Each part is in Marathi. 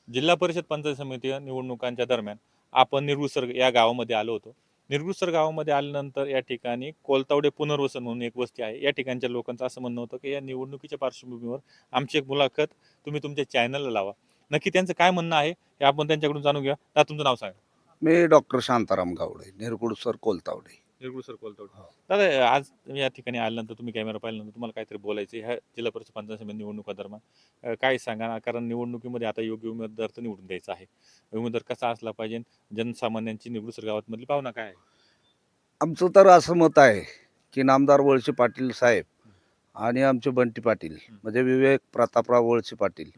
जिल्हा परिषद पंचायत समिती निवडणुकांच्या दरम्यान आपण निरगुसर या गावामध्ये आलो होतो. निरगुसर गावामध्ये आल्यानंतर या ठिकाणी कोलतावडे पुनर्वसन म्हणून एक वस्ती आहे. या ठिकाणच्या लोकांचं असं म्हणणं होतं की या निवडणुकीच्या पार्श्वभूमीवर आमची एक मुलाखत तुम्ही तुमच्या चॅनलला लावा. नक्की त्यांचं काय म्हणणं आहे हे आपण त्यांच्याकडून जाणून घ्या. दादा तुमचं नाव सांगा. मी डॉक्टर शांताराम गावडे, निरगुडसर, कोलतावडे. निरगुसर कोलतावडे. हो. दादा आज या ठिकाणी आल्यानंतर तुम्ही कॅमेरा पाहिल्यानंतर तुम्हाला काहीतरी बोलायचं ह्या जिल्हा परिषद पंचायत समिती निवडणुका दरम्यान काय सांगा ना? कारण निवडणुकीमध्ये आता योग्य उमेदवार तर निवडून द्यायचा आहे. उमेदवार कसा असला पाहिजे? जनसामान्यांची निरगुसर गावातमधली भावना काय आहे? आमचं तर असं मत आहे, की नामदार वळसे पाटील साहेब आणि आमचे बंटी पाटील म्हणजे विवेक प्रतापराव वळसे पाटील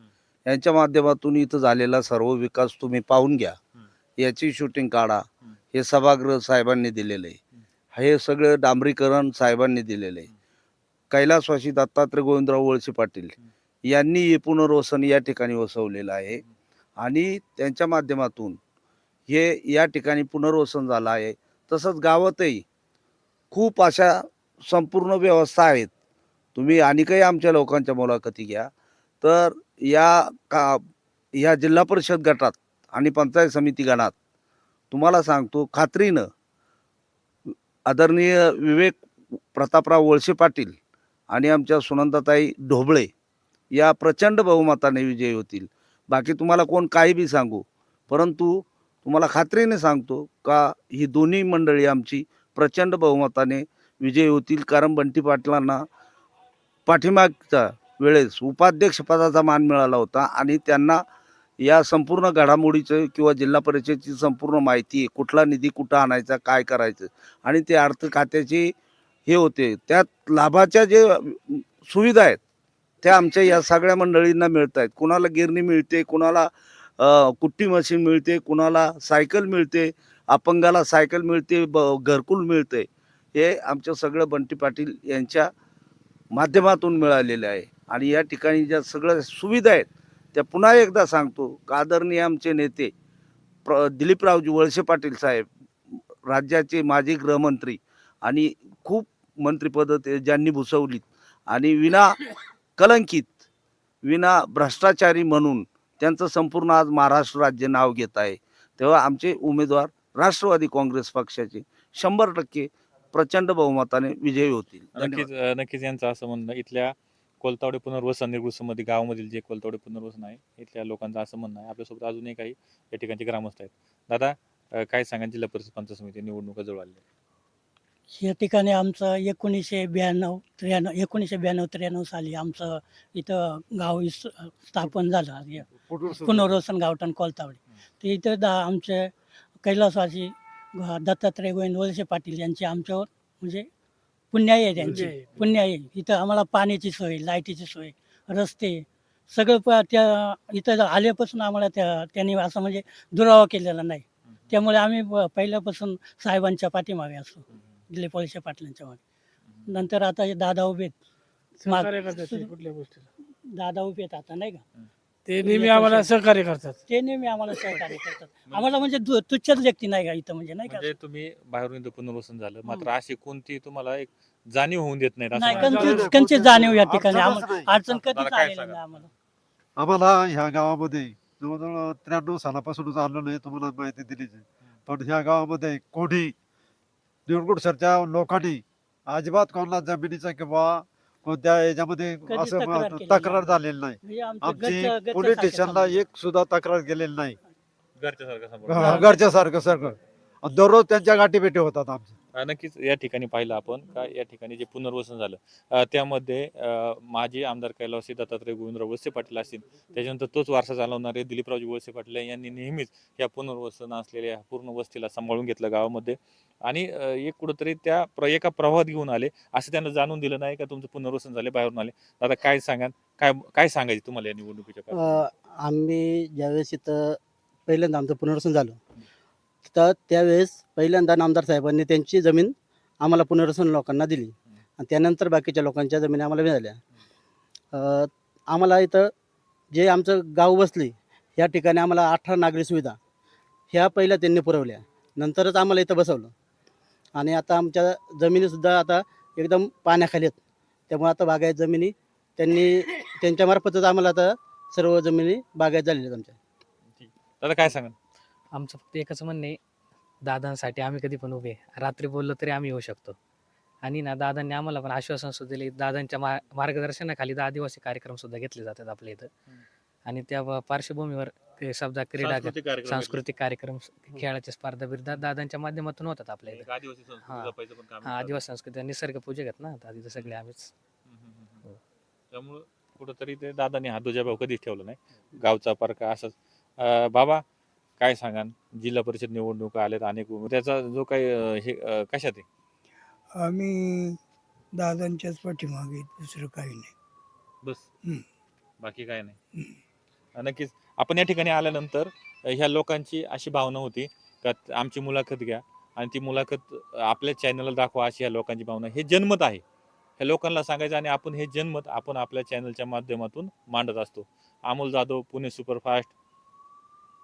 यांच्या माध्यमातून इथं झालेला सर्व विकास तुम्ही पाहून घ्या. याची शूटिंग काढा. हे सभागृह साहेबांनी दिलेलं आहे. हे सगळं डांबरीकरण साहेबांनी दिलेलं आहे. कैलासवासी दत्तात्रय गोविंदराव वळसे पाटील यांनी हे पुनर्वसन या ठिकाणी वसवलेलं आहे आणि त्यांच्या माध्यमातून हे या ठिकाणी पुनर्वसन झालं आहे. तसंच गावातही खूप अशा संपूर्ण व्यवस्था आहेत. तुम्ही आणि काही आमच्या लोकांच्या मुलाखती घ्या, तर या जिल्हा परिषद गटात आणि पंचायत समिती गणात तुम्हाला सांगतो खात्रीनं आदरणीय विवेक प्रतापराव वळसे पाटील आणि आमच्या सुनंदाताई ढोबळे या प्रचंड बहुमताने विजयी होतील. बाकी तुम्हाला कोण काही बी सांगू, परंतु तुम्हाला खात्रीने सांगतो का ही दोन्ही मंडळी आमची प्रचंड बहुमताने विजयी होतील. कारण बंटी पाटलांना पाठीमागच्या वेळेस उपाध्यक्षपदाचा मान मिळाला होता आणि त्यांना या संपूर्ण घडामोडीचं किंवा जिल्हा परिषदेची संपूर्ण माहिती, कुठला निधी कुठं आणायचा, काय करायचं आणि ते अर्थ खात्याचे हे होते. त्यात लाभाच्या जे सुविधा आहेत त्या आमच्या या सगळ्या मंडळींना मिळत आहेत. कुणाला गिरणी मिळते, कुणाला कुट्टी मशीन मिळते, कुणाला सायकल मिळते, अपंगाला सायकल मिळते, घरकुल मिळते. हे आमचं सगळं बंटी पाटील यांच्या माध्यमातून मिळालेलं आहे आणि या ठिकाणी ज्या सगळ्या सुविधा आहेत त्या पुन्हा एकदा सांगतो का आदरणीय आमचे नेते दिलीपरावजी वळसे पाटील साहेब, राज्याचे माजी गृहमंत्री आणि खूप मंत्रिपदं ते ज्यांनी भूषवलीत आणि कलंकित, विना भ्रष्टाचारी म्हणून त्यांचं संपूर्ण आज महाराष्ट्र राज्य नाव घेत आहे. तेव्हा आमचे उमेदवार राष्ट्रवादी काँग्रेस पक्षाचे 100% प्रचंड बहुमताने विजयी होतील. नक्कीच नक्कीच यांचं असं म्हणणं इथल्या कोलतावडे पुनर्वसन निरगुसमध्ये गावामधील जे कोलतावडे पुनर्वसन आहे इथल्या लोकांचं असं म्हणणं आहे. आपल्यासोबत अजूनही काही या ठिकाणचे ग्रामस्थ आहेत. दादा काय सांगा जिल्हा परिषद पंचायत समिती निवडणुका जवळ आल्या. या ठिकाणी आमचं 1992-93 साली आमचं इथं गाव स्थापन झालं. पुनर्वसन गावठाण कोलतावडे. तर इथं आमचे कैलासवासी दत्तात्रय गोविंद वळसे पाटील यांची आमच्यावर म्हणजे पुण्याई आहे त्यांची. पुण्याई इथं आम्हाला पाण्याची सोय, लाईटीची सोय, रस्ते सगळं त्या इथं आल्यापासून आम्हाला त्यांनी असं म्हणजे दुरावा केलेला नाही. त्यामुळे आम्ही पहिल्यापासून साहेबांच्या पाठीमागे असतो, दिलीप वळसे पाटलांच्या मागे. नंतर आता हे दादा उभे आहेत. कुठल्या गोष्टी दादा उभे आहेत आता नाही का, ते नेहमी आम्हाला सहकार्य करतात. ते नेहमी आम्हाला सहकार्य करतात. आम्हाला म्हणजे तुच्छच व्यक्ती नाही का इथं म्हणजे नाही का. म्हणजे तुम्ही बाहेरून इथं पुनर्वसन झालं मात्र अशी कोणती तुम्हाला एक जाणीव होऊन देत नाहीत असं नाही, म्हणायचं. कंची जाणीव या ठिकाणी अडचणच अडचण दादा कधीच काय आलेली सांगा? नाही आम्हाला. आम्हाला ह्या गावामध्ये जवळजवळ 93 सालापासूनच आलेलो आहे, तुम्हाला माहिती दिलीच आहे. पण ह्या गावामध्ये कोणी निरगुडसरच्या लोकांनी अजिबात कोणाला जमिनीचा किंवा कोणत्या याच्यामध्ये कधी असं तक्रार केलेली तक्रार नाही. झालेली नाही. म्हणजे आमचं आमची गच्च- पोलीस गच्चसारखं स्टेशनला समजलं. एक सुद्धा तक्रार गेलेली नाही. घरच्यासारखं सांभाळून. घरच्या सारखं सारखं दररोज त्यांच्या गाठीभेटी होतात आमच्या. नक्कीच या ठिकाणी पाहिलं आपण का या ठिकाणी जे पुनर्वसन झालं त्यामध्ये माजी आमदार कैलासवासी दत्तात्रय गोविंदराव वळसे पाटील असतील, त्याच्यानंतर तोच वारसा चालवणारे दिलीपरावजी वळसे पाटील यांनी नेहमीच या पुनर्वसन असलेल्या पूर्ण वस्तीला सांभाळून घेतलं गावामध्ये आणि एक कुठंतरी एका प्रवाहात घेऊन आले असं त्यांना जाणून दिलं नाही का तुमचं पुनर्वसन झाले बाहेरून आले. दादा काय सांगा, काय काय सांगायचे तुम्हाला या निवडणुकीच्या पार्श्वभूमीवर? आम्ही ज्यावेळेस इथं पहिल्यांदा आमचं पुनर्वसन झालं, तर त्यावेळेस पहिल्यांदा नामदार साहेबांनी त्यांची जमीन आम्हाला पुनर्वसन लोकांना दिली आणि त्यानंतर बाकीच्या लोकांच्या जमिनी आम्हाला मिळाल्या. आम्हाला इथं जे आमचं गाव बसले या ठिकाणी आम्हाला 18 नागरी सुविधा ह्या पहिल्या त्यांनी पुरवल्या, नंतरच आम्हाला इथं बसवलं आणि आता आमच्या जमिनीसुद्धा आता एकदम पाण्याखाली आहेत. त्यामुळे आता बागायत जमिनी त्यांच्यामार्फतच आम्हाला आता सर्व जमिनी बागायत झालेल्या आहेत आमच्या. दादा काय सांगा? आमचं फक्त एकच म्हणणे, दादांसाठी आम्ही कधी पण उभे आहे. रात्री बोललो तरी आम्ही येऊ शकतो. आणि ना दादांनी आम्हाला पण आश्वासन सुद्धा दिले. दादांच्या मार्गदर्शनाखाली आदिवासी कार्यक्रम सुद्धा घेतले जातात आपल्या इथं. आणि त्या पार्श्वभूमीवर ते समजा सांस्कृतिक कार्यक्रम, खेळाच्या स्पर्धा बिर्धा दादांच्या माध्यमातून होतात आपल्या इथं. आदिवासी संस्कृती हा. जपायचं पण काम हा, आदिवासी संस्कृती आणि निसर्ग पूजक आहेत ना आता तिथं सगळे आम्हीच. त्यामुळं कुठंतरी ते दादांनी हा दुजाभाव कधीच ठेवला नाही. गावचा परका असंच. बाबा काय सांगाल? जिल्हा परिषद निवडणुका आल्यात अनेक त्याचा जो काही हे कशात आहे? आम्ही दादांच्याच पाठीमागे दुसरं काही नाही. बस हम्म. बाकी काय नाही. नक्कीच आपण या ठिकाणी आल्यानंतर ह्या लोकांची अशी भावना होती का आमची मुलाखत घ्या आणि ती मुलाखत आपल्या चॅनलला दाखवा, अशी ह्या लोकांची भावना. हे जनमत आहे, ह्या लोकांना सांगायचं आणि आपण हे जनमत आपण आपल्या चॅनलच्या माध्यमातून मांडत असतो. अमोल जाधव, पुणे सुपरफास्ट,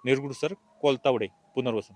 निरगुडसर, कोलतावडे, पुनर्वसन.